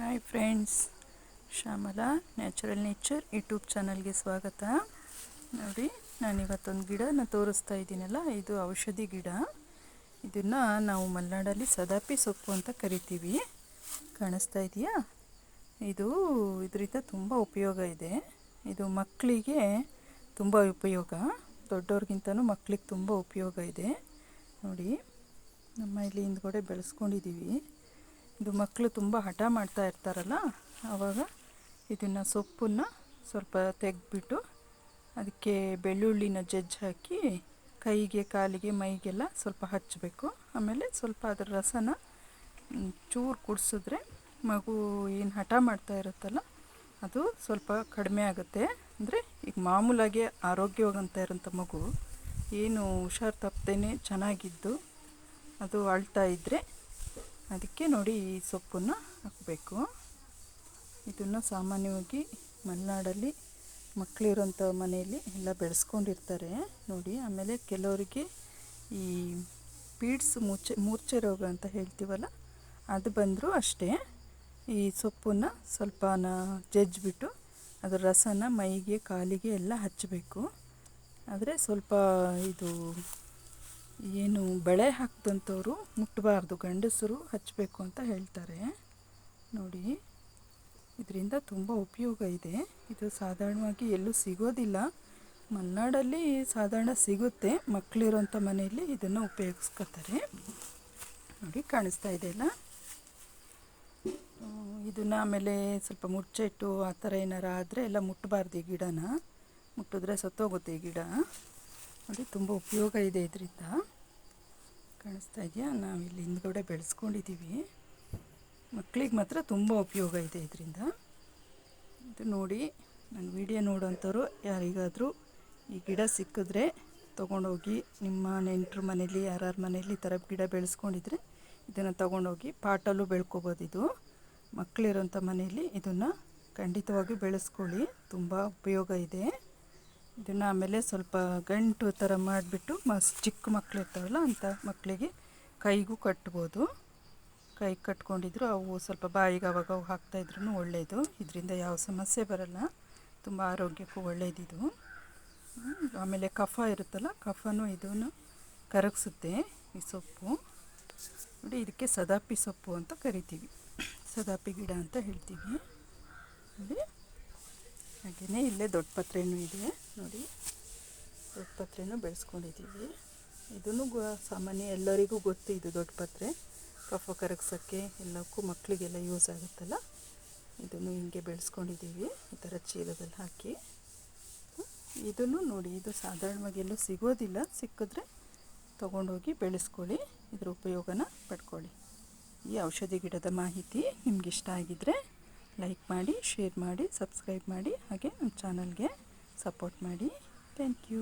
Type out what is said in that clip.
Hi friends, Shyamala natural nature YouTube ಚಾನಲ್ಗೆ ಸ್ವಾಗತ. ನೋಡಿ, ನಾನಿವತ್ತೊಂದು ಗಿಡನ ತೋರಿಸ್ತಾ ಇದ್ದೀನಲ್ಲ, ಇದು ಔಷಧಿ ಗಿಡ. ಇದನ್ನು ನಾವು ಮಲೆನಾಡಲ್ಲಿ ಸದಾಪಿ ಸೊಪ್ಪು ಅಂತ ಕರಿತೀವಿ. ಕಾಣಿಸ್ತಾ ಇದೆಯಾ? ಇದರಿಂದ ತುಂಬ ಉಪಯೋಗ ಇದೆ. ಇದು ಮಕ್ಕಳಿಗೆ ತುಂಬ ಉಪಯೋಗ, ದೊಡ್ಡವ್ರಿಗಿಂತನೂ ಮಕ್ಕಳಿಗೆ ತುಂಬ ಉಪಯೋಗ ಇದೆ. ನೋಡಿ, ನಮ್ಮ ಇಲ್ಲಿ ಹಿಂದ್ಗಡೆ ಬೆಳೆಸ್ಕೊಂಡಿದ್ದೀವಿ. ಇದು ಮಕ್ಕಳು ತುಂಬ ಹಠ ಮಾಡ್ತಾ ಇರ್ತಾರಲ್ಲ, ಆವಾಗ ಇದನ್ನು ಸೊಪ್ಪನ್ನು ಸ್ವಲ್ಪ ತೆಗೆದ್ಬಿಟ್ಟು ಅದಕ್ಕೆ ಬೆಳ್ಳುಳ್ಳಿನ ಜಜ್ಜಿ ಹಾಕಿ ಕೈಗೆ, ಕಾಲಿಗೆ, ಮೈಗೆಲ್ಲ ಸ್ವಲ್ಪ ಹಚ್ಚಬೇಕು. ಆಮೇಲೆ ಸ್ವಲ್ಪ ಅದರ ರಸನ ಚೂರು ಕುಡಿಸಿದ್ರೆ ಮಗು ಏನು ಹಠ ಮಾಡ್ತಾ ಇರುತ್ತಲ್ಲ ಅದು ಸ್ವಲ್ಪ ಕಡಿಮೆ ಆಗುತ್ತೆ. ಅಂದರೆ ಈಗ ಮಾಮೂಲಾಗಿ ಆರೋಗ್ಯವಾಗಂತ ಇರೋಂಥ ಮಗು ಏನು ಹುಷಾರು ತಪ್ಪದೇನೆ ಚೆನ್ನಾಗಿದ್ದು ಅದು ಅಳ್ತಾ ಇದ್ದರೆ ಅದಕ್ಕೆ ನೋಡಿ ಈ ಸೊಪ್ಪನ್ನು ಹಾಕಬೇಕು. ಇದನ್ನು ಸಾಮಾನ್ಯವಾಗಿ ಮಲೆನಾಡಲ್ಲಿ ಮಕ್ಕಳಿರೋಂಥ ಮನೆಯಲ್ಲಿ ಎಲ್ಲ ಬೆಳೆಸ್ಕೊಂಡಿರ್ತಾರೆ ನೋಡಿ. ಆಮೇಲೆ ಕೆಲವರಿಗೆ ಈ ಪೀಡ್ಸ್ ಮೂರ್ಛೆ ರೋಗ ಅಂತ ಹೇಳ್ತೀವಲ್ಲ, ಅದು ಬಂದರೂ ಅಷ್ಟೇ ಈ ಸೊಪ್ಪನ್ನು ಸ್ವಲ್ಪನ ಜಜ್ಜಿಬಿಟ್ಟು ಅದರ ರಸನ ಮೈಗೆ, ಕಾಲಿಗೆ ಎಲ್ಲ ಹಚ್ಚಬೇಕು. ಆದರೆ ಸ್ವಲ್ಪ ಇದು ಏನು ಬಳೆ ಹಾಕಿದಂಥವ್ರು ಮುಟ್ಟಬಾರ್ದು, ಗಂಡಸರು ಹಚ್ಚಬೇಕು ಅಂತ ಹೇಳ್ತಾರೆ. ನೋಡಿ, ಇದರಿಂದ ತುಂಬ ಉಪಯೋಗ ಇದೆ. ಇದು ಸಾಧಾರಣವಾಗಿ ಎಲ್ಲೂ ಸಿಗೋದಿಲ್ಲ, ಮಲೆನಾಡಲ್ಲಿ ಸಾಧಾರಣ ಸಿಗುತ್ತೆ. ಮಕ್ಕಳಿರೋಂಥ ಮನೆಯಲ್ಲಿ ಇದನ್ನು ಉಪಯೋಗಿಸ್ಕೊತಾರೆ. ನೋಡಿ, ಕಾಣಿಸ್ತಾ ಇದೆಯಲ್ಲ. ಇದನ್ನು ಆಮೇಲೆ ಸ್ವಲ್ಪ ಮುಚ್ಚಿಟ್ಟು ಆ ಥರ ಏನಾರು ಆದರೆ ಎಲ್ಲ ಮುಟ್ಟಬಾರ್ದು. ಈ ಗಿಡನ ಮುಟ್ಟಿದ್ರೆ ಸತ್ತೋಗುತ್ತೆ ಈ ಗಿಡ. ನೋಡಿ, ತುಂಬ ಉಪಯೋಗ ಇದೆ ಇದರಿಂದ. ಕಾಣಿಸ್ತಾ ಇದೆಯಾ? ನಾವಿಲ್ಲಿ ಹಿಂದ್ಗಡೆ ಬೆಳೆಸ್ಕೊಂಡಿದ್ದೀವಿ. ಮಕ್ಕಳಿಗೆ ಮಾತ್ರ ತುಂಬ ಉಪಯೋಗ ಇದೆ ಇದರಿಂದ. ಇದು ನೋಡಿ, ನನ್ನ ವಿಡಿಯೋ ನೋಡೋಂಥವ್ರು ಯಾರಿಗಾದರೂ ಈ ಗಿಡ ಸಿಕ್ಕಿದ್ರೆ ತೊಗೊಂಡೋಗಿ ನಿಮ್ಮ ನೆಂಟರ ಮನೇಲಿ, ಯಾರ್ಯಾರ ಮನೇಲಿ ಈ ಥರ ಗಿಡ ಬೆಳೆಸ್ಕೊಂಡಿದ್ರೆ ಇದನ್ನು ತೊಗೊಂಡೋಗಿ ಪಾಟಲ್ಲೂ ಬೆಳ್ಕೊಬೋದು. ಇದು ಮಕ್ಕಳಿರೋಂಥ ಮನೆಯಲ್ಲಿ ಇದನ್ನು ಖಂಡಿತವಾಗಿ ಬೆಳೆಸ್ಕೊಳ್ಳಿ, ತುಂಬ ಉಪಯೋಗ ಇದೆ. ಇದನ್ನು ಆಮೇಲೆ ಸ್ವಲ್ಪ ಗಂಟು ಥರ ಮಾಡಿಬಿಟ್ಟು ಚಿಕ್ಕ ಮಕ್ಕಳು ಇರ್ತಾವಲ್ಲ ಅಂಥ ಮಕ್ಕಳಿಗೆ ಕೈಗೂ ಕಟ್ಬೋದು. ಕೈ ಕಟ್ಕೊಂಡಿದ್ರು ಅವು ಸ್ವಲ್ಪ ಬಾಯಿಗೆ ಅವಾಗ ಹಾಕ್ತಾಯಿದ್ರು ಒಳ್ಳೆಯದು. ಇದರಿಂದ ಯಾವ ಸಮಸ್ಯೆ ಬರಲ್ಲ, ತುಂಬ ಆರೋಗ್ಯಕ್ಕೂ ಒಳ್ಳೆಯದಿದು. ಆಮೇಲೆ ಕಫ ಇರುತ್ತಲ್ಲ, ಕಫನೂ ಇದನ್ನು ಕರಗಿಸುತ್ತೆ ಈ ಸೊಪ್ಪು. ನೋಡಿ, ಇದಕ್ಕೆ ಸದಾಪಿ ಸೊಪ್ಪು ಅಂತ ಕರಿತೀವಿ, ಸದಾಪಿ ಗಿಡ ಅಂತ ಹೇಳ್ತೀವಿ. ನೋಡಿ, ಹಾಗೆಯೇ ಇಲ್ಲೇ ದೊಡ್ಡ ಪತ್ರೆನೂ ಇದೆ. ನೋಡಿ, ದೊಡ್ಡ ಪತ್ರೆನೂ ಬೆಳೆಸ್ಕೊಂಡಿದ್ದೀವಿ. ಇದನ್ನು ಸಾಮಾನ್ಯ ಎಲ್ಲರಿಗೂ ಗೊತ್ತು, ಇದು ದೊಡ್ಡ ಪತ್ರೆ ಕಫ ಕರಗಿಸೋಕ್ಕೆ ಎಲ್ಲಕ್ಕೂ, ಮಕ್ಕಳಿಗೆಲ್ಲ ಯೂಸ್ ಆಗುತ್ತಲ್ಲ. ಇದನ್ನು ಹಿಂಗೆ ಬೆಳೆಸ್ಕೊಂಡಿದ್ದೀವಿ ಈ ಥರ ಚೀಲದಲ್ಲಿ ಹಾಕಿ. ಇದನ್ನು ನೋಡಿ, ಇದು ಸಾಧಾರಣವಾಗಿ ಎಲ್ಲೂ ಸಿಗೋದಿಲ್ಲ, ಸಿಕ್ಕಿದ್ರೆ ತೊಗೊಂಡೋಗಿ ಬೆಳೆಸ್ಕೊಳ್ಳಿ, ಇದ್ರ ಉಪಯೋಗನ ಪಡ್ಕೊಳ್ಳಿ. ಈ ಔಷಧಿ ಗಿಡದ ಮಾಹಿತಿ ನಿಮ್ಗೆ ಇಷ್ಟ ಆಗಿದ್ದರೆ ಲೈಕ್ ಮಾಡಿ, ಶೇರ್ ಮಾಡಿ, ಸಬ್ಸ್ಕ್ರೈಬ್ ಮಾಡಿ, ಹಾಗೆ ನಮ್ಮ ಚಾನಲ್ಗೆ ಸಪೋರ್ಟ್ ಮಾಡಿ. Thank you.